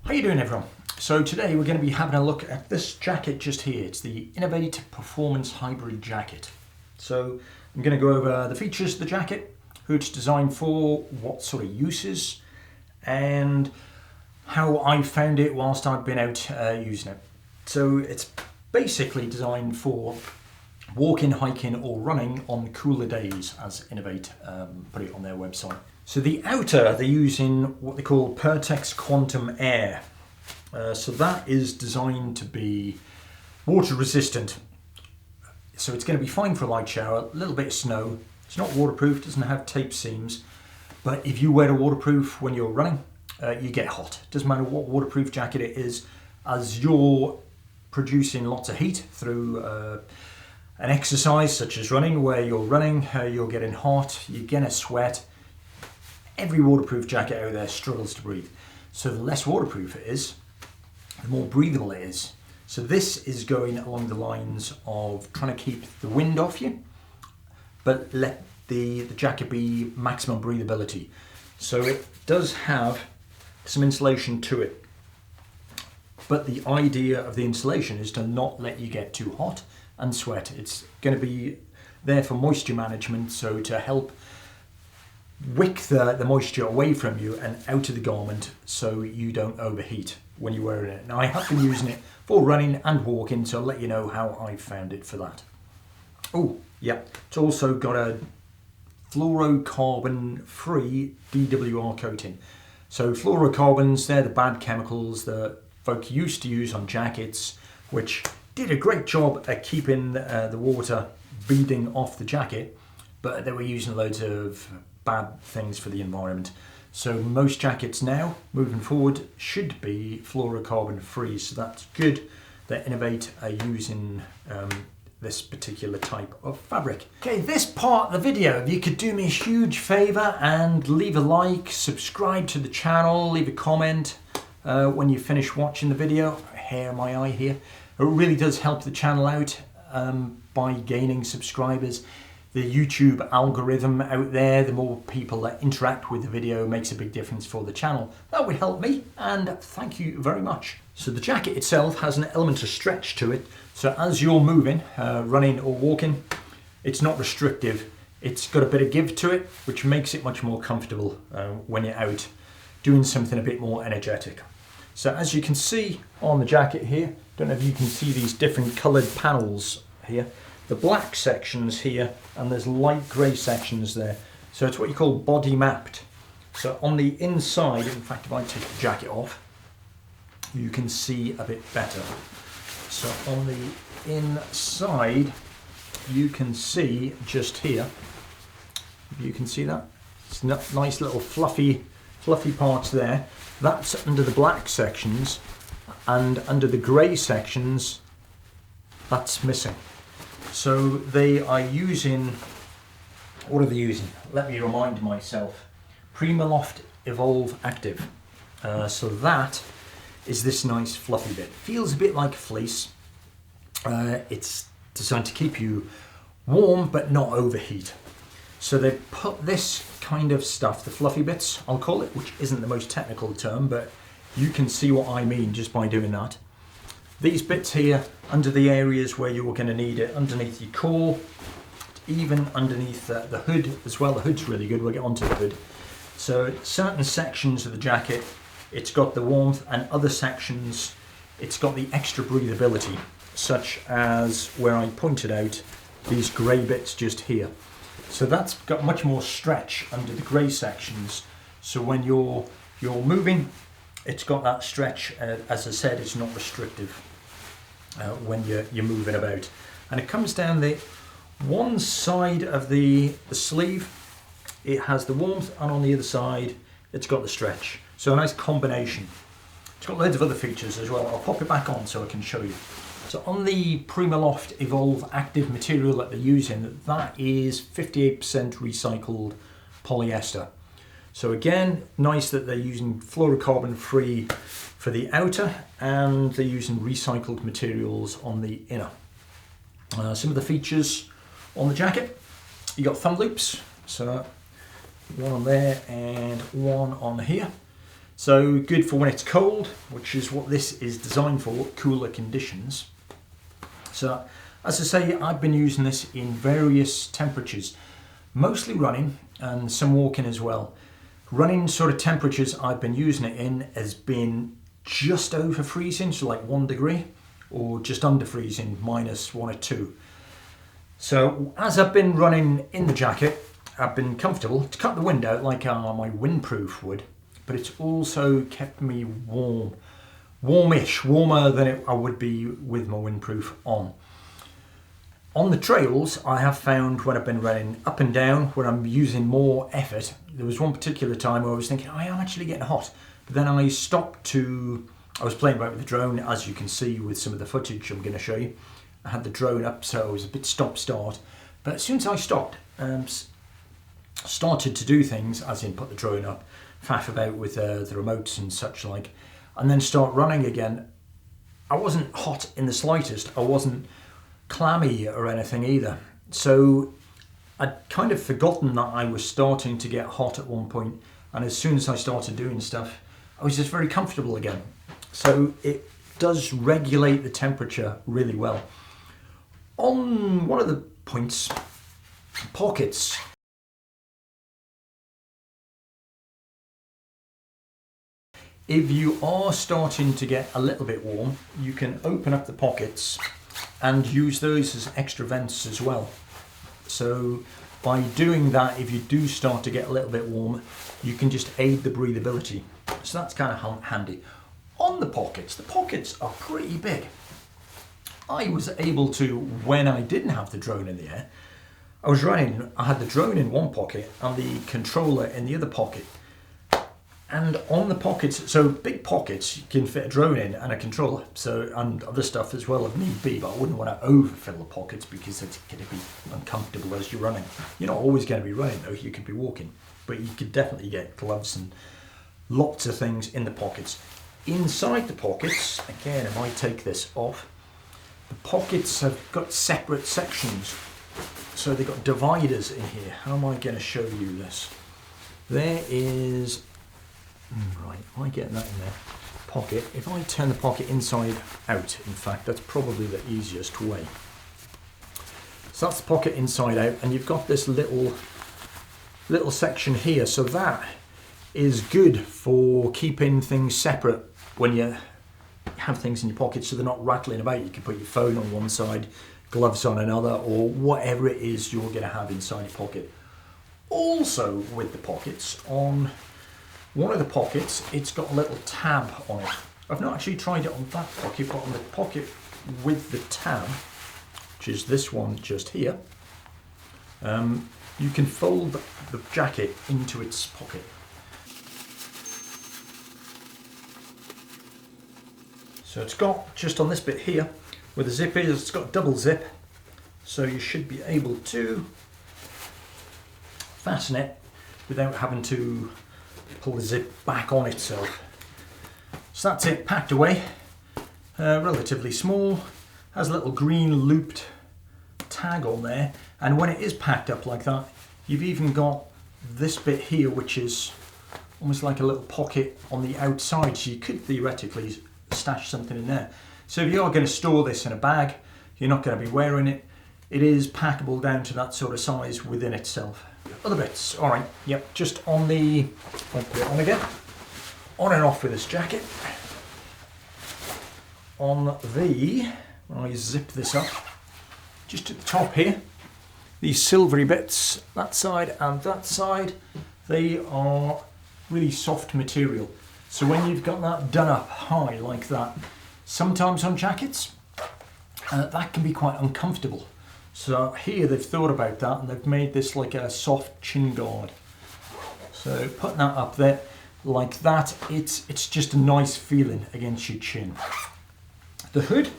How you doing, everyone? So today we're going to be having a look at this jacket just here. It's the Inov-8 Performance Hybrid Jacket. So I'm going to go over the features of the jacket, who it's designed for, what sort of uses, and how I found it whilst I've been out using it. So it's basically designed for walking, hiking or running on cooler days, as Inov8 put it on their website. So the outer, they're using what they call Pertex Quantum Air. So that is designed to be water resistant. So it's going to be fine for a light shower, a little bit of snow. It's not waterproof, doesn't have tape seams. But if you wear a waterproof when you're running, you get hot. Doesn't matter what waterproof jacket it is, as you're producing lots of heat through an exercise such as running, where you're running, you're getting hot, you're gonna sweat. Every waterproof jacket out there struggles to breathe. So the less waterproof it is, the more breathable it is. So this is going along the lines of trying to keep the wind off you, but let the jacket be maximum breathability. So it does have some insulation to it. But the idea of the insulation is to not let you get too hot and sweat. It's going to be there for moisture management, so to help wick the moisture away from you and out of the garment so you don't overheat when you're wearing it. Now I have been using it for running and walking, so I'll let you know how I found it for that. Oh yeah, it's also got a fluorocarbon free DWR coating. So fluorocarbons, they're the bad chemicals that folk used to use on jackets, which did a great job at keeping the water beading off the jacket, but they were using loads of bad things for the environment. So most jackets now, moving forward, should be fluorocarbon free. So that's good that Inov8 are using this particular type of fabric. Okay, this part of the video, if you could do me a huge favor and leave a like, subscribe to the channel, leave a comment when you finish watching the video. Hair in my eye here. It really does help the channel out by gaining subscribers. The YouTube algorithm out there, the more people that interact with the video makes a big difference for the channel. That would help me, and thank you very much. So the jacket itself has an element of stretch to it. So as you're moving, running or walking, it's not restrictive. It's got a bit of give to it, which makes it much more comfortable when you're out doing something a bit more energetic. So as you can see on the jacket here, don't know if you can see these different coloured panels here. The black sections here, and there's light grey sections there. So it's what you call body mapped. So on the inside, in fact, if I take the jacket off, you can see a bit better. So on the inside, you can see just here, you can see that? It's nice little fluffy parts there. That's under the black sections, and under the grey sections, that's missing. So they are using, what are they using? Let me remind myself. Primaloft Evolve Active. So that is this nice fluffy bit. Feels a bit like fleece. It's designed to keep you warm but not overheat. So they put this kind of stuff, the fluffy bits, I'll call it, which isn't the most technical term, but you can see what I mean just by doing that. These bits here, under the areas where you're going to need it, underneath your core, even underneath the hood as well. The hood's really good, we'll get onto the hood. So certain sections of the jacket, it's got the warmth, and other sections, it's got the extra breathability, such as where I pointed out these grey bits just here. So that's got much more stretch under the grey sections. So when you're moving, it's got that stretch. As I said, it's not restrictive when you're moving about. And it comes down the one side of the sleeve, it has the warmth, and on the other side, it's got the stretch. So a nice combination. It's got loads of other features as well. I'll pop it back on so I can show you. So on the Primaloft Evolve Active material that they're using, that is 58% recycled polyester. So again, nice that they're using fluorocarbon free for the outer, and they're using recycled materials on the inner. Some of the features on the jacket, you got thumb loops, so one on there and one on here. So good for when it's cold, which is what this is designed for, cooler conditions. So as I say, I've been using this in various temperatures, mostly running and some walking as well. Running sort of temperatures I've been using it in has been just over freezing, so like 1 degree, or just under freezing, -1 or 2. So as I've been running in the jacket, I've been comfortable. It's cut the wind out like my windproof would, but it's also kept me warm. Warmish, warmer than I would be with my windproof on. On the trails, I have found when I've been running up and down, where I'm using more effort, there was one particular time where I was thinking, I am actually getting hot. But then I stopped I was playing about with the drone, as you can see with some of the footage I'm going to show you. I had the drone up, so it was a bit stop-start. But as soon as I stopped, started to do things, as in put the drone up, faff about with the remotes and such like, and then start running again, I wasn't hot in the slightest. I wasn't clammy or anything either. So I'd kind of forgotten that I was starting to get hot at one point, and as soon as I started doing stuff, I was just very comfortable again. So it does regulate the temperature really well. On one of the points, pockets. If you are starting to get a little bit warm, you can open up the pockets and use those as extra vents as well. So by doing that, if you do start to get a little bit warm, you can just aid the breathability. So that's kind of handy. On the pockets are pretty big. I was able to, when I didn't have the drone in the air, I had the drone in one pocket and the controller in the other pocket. And on the pockets, so big pockets, you can fit a drone in and a controller, so, and other stuff as well if need be, but I wouldn't want to overfill the pockets because it's going to be uncomfortable as you're running. You're not always going to be running though, you could be walking, but you could definitely get gloves and lots of things in the pockets. Inside the pockets, again, I might take this off, the pockets have got separate sections, so they've got dividers in here. How am I going to show you this? There is... Right, if I get that in there, pocket, if I turn the pocket inside out, in fact, that's probably the easiest way. So that's the pocket inside out, and you've got this little section here, so that is good for keeping things separate when you have things in your pocket so they're not rattling about. You can put your phone on one side, gloves on another, or whatever it is you're going to have inside your pocket. Also with the pockets, on one of the pockets, it's got a little tab on it. I've not actually tried it on that pocket, but on the pocket with the tab, which is this one just here, you can fold the jacket into its pocket. So it's got, just on this bit here, where the zip is, it's got double zip, so you should be able to fasten it without having to pull the zip back on itself. So that's it, packed away, relatively small, has a little green looped tag on there, and when it is packed up like that, you've even got this bit here which is almost like a little pocket on the outside, so you could theoretically stash something in there. So if you are going to store this in a bag, you're not going to be wearing it, it is packable down to that sort of size within itself. Other bits, alright, yep, just on the, I'll put it on again, on and off with this jacket. On the, I zip this up, just at the top here, these silvery bits, that side and that side, they are really soft material. So when you've got that done up high like that, sometimes on jackets, that can be quite uncomfortable. So here they've thought about that and they've made this like a soft chin guard. So putting that up there like that, it's just a nice feeling against your chin. The hood.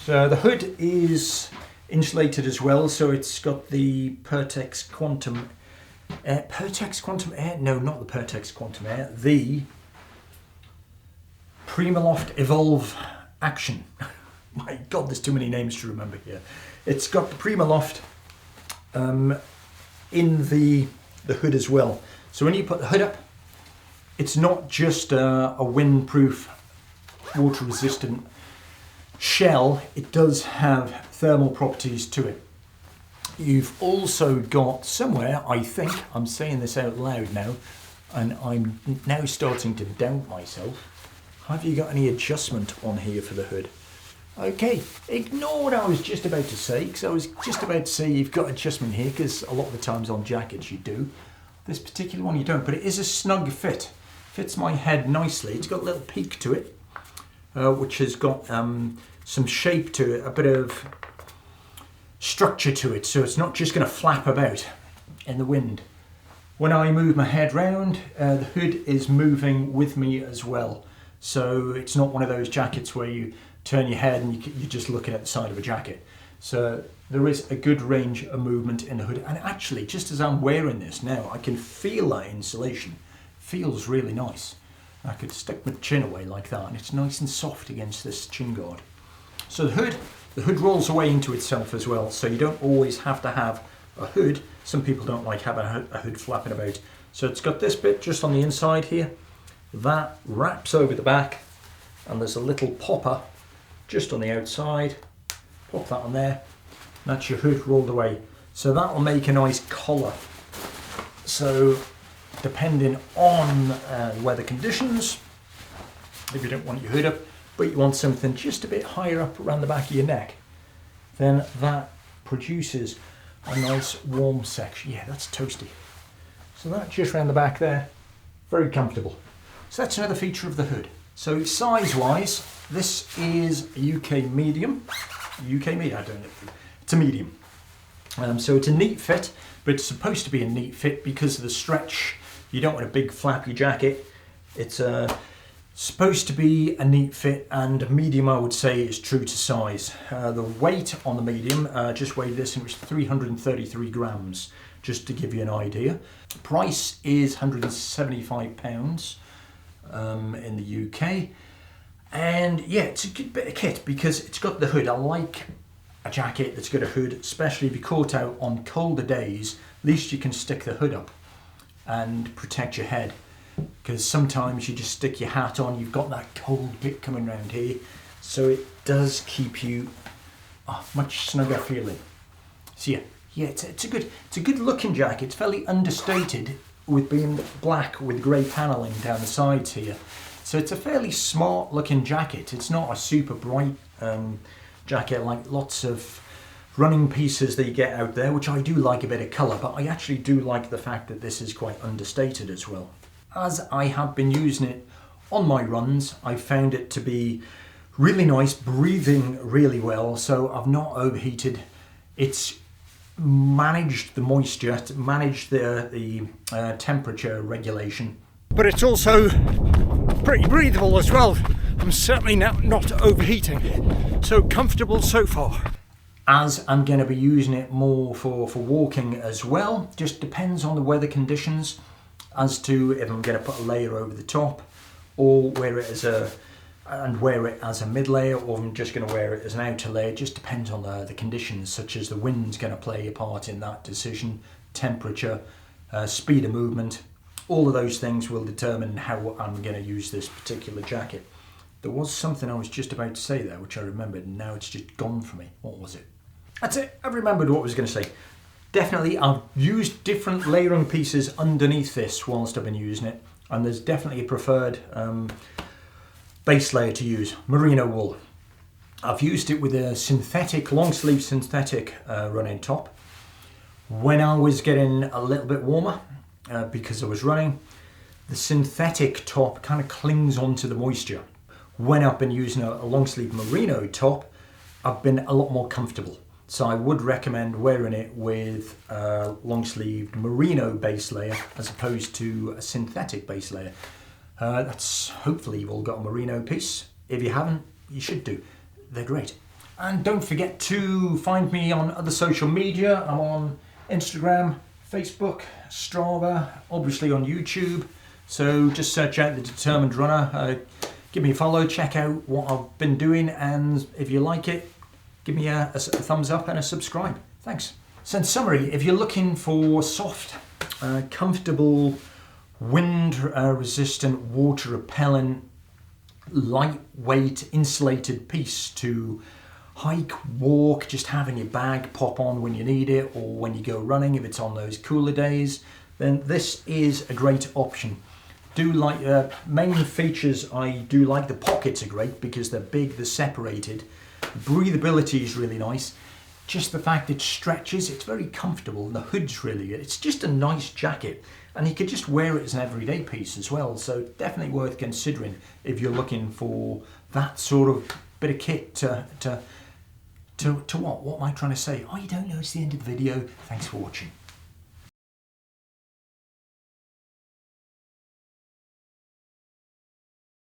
So the hood is insulated as well, so it's got the Pertex Quantum Air. Pertex Quantum Air? No, not the Pertex Quantum Air. The Primaloft Evolve Action. My God, there's too many names to remember here. It's got the Primaloft in the hood as well. So when you put the hood up, it's not just a windproof, water resistant shell, it does have thermal properties to it. You've also got somewhere, I think, I'm saying this out loud now, and I'm now starting to doubt myself, have you got any adjustment on here for the hood? Okay, ignore what I was just about to say, because I was just about to say you've got adjustment here, because a lot of the times on jackets you do. This particular one you don't, but it is a snug fit. Fits my head nicely. It's got a little peak to it, which has got some shape to it, a bit of structure to it, so it's not just going to flap about in the wind. When I move my head round, the hood is moving with me as well. So it's not one of those jackets where you turn your head and you're just looking at the side of a jacket. So there is a good range of movement in the hood. And actually, just as I'm wearing this now, I can feel that insulation. Feels really nice. I could stick my chin away like that, and it's nice and soft against this chin guard. So the hood rolls away into itself as well, so you don't always have to have a hood. Some people don't like having a hood flapping about. So it's got this bit just on the inside here. That wraps over the back, and there's a little popper just on the outside. Pop that on there. That's your hood rolled away. So that will make a nice collar. So depending on weather conditions, if you don't want your hood up, but you want something just a bit higher up around the back of your neck, then that produces a nice warm section. Yeah, that's toasty. So that just around the back there, very comfortable. So that's another feature of the hood. So size-wise, this is a UK medium. UK medium, I don't know. It's a medium. So it's a neat fit, but it's supposed to be a neat fit because of the stretch. You don't want a big flappy jacket. It's supposed to be a neat fit, and medium I would say is true to size. The weight on the medium, just weighed this, and it was 333 grams, just to give you an idea. The price is £175 in the UK. And yeah, it's a good bit of kit because it's got the hood. I like a jacket that's got a hood, especially if you're caught out on colder days. At least you can stick the hood up and protect your head, because sometimes you just stick your hat on, you've got that cold bit coming around here, so it does keep you much snugger feeling. So yeah, it's a good looking jacket. It's fairly understated with being black with grey panelling down the sides here. So it's a fairly smart looking jacket. It's not a super bright jacket like lots of running pieces that you get out there, which I do like a bit of colour, but I actually do like the fact that this is quite understated as well. As I have been using it on my runs, I found it to be really nice, breathing really well, so I've not overheated. It's managed the moisture, managed the temperature regulation. But it's also pretty breathable as well. I'm certainly not overheating, so comfortable so far. As I'm going to be using it more for walking as well, just depends on the weather conditions as to if I'm going to put a layer over the top or wear it as a mid layer, or I'm just going to wear it as an outer layer. It just depends on the conditions, such as the wind's going to play a part in that decision, temperature, speed of movement. All of those things will determine how I'm going to use this particular jacket. There was something I was just about to say there, which I remembered, and now it's just gone from me. What was it? That's it. I remembered what I was going to say. Definitely, I've used different layering pieces underneath this whilst I've been using it, and there's definitely a preferred base layer to use, merino wool. I've used it with a synthetic, long sleeve synthetic running top. When I was getting a little bit warmer, because I was running, the synthetic top kind of clings onto the moisture. When I've been using a long sleeve merino top, I've been a lot more comfortable. So I would recommend wearing it with a long sleeved merino base layer as opposed to a synthetic base layer. That's hopefully you've all got a merino piece. If you haven't, you should do. They're great. And don't forget to find me on other social media. I'm on Instagram, Facebook, Strava, obviously on YouTube. So just search out The Determined Runner. Give me a follow, check out what I've been doing, and if you like it, give me a thumbs up and a subscribe. Thanks. So in summary, if you're looking for soft, comfortable wind resistant, water repellent, lightweight insulated piece to hike, walk, just have in your bag, pop on when you need it, or when you go running if it's on those cooler days. Then this is a great option. Do like main features, I do like the pockets are great because they're big, they're separated. Breathability is really nice. Just the fact it stretches, it's very comfortable, and the hood's really good. It's just a nice jacket, and you could just wear it as an everyday piece as well. So definitely worth considering if you're looking for that sort of bit of kit to what am I trying to say? Oh, you don't know, it's the end of the video. Thanks for watching.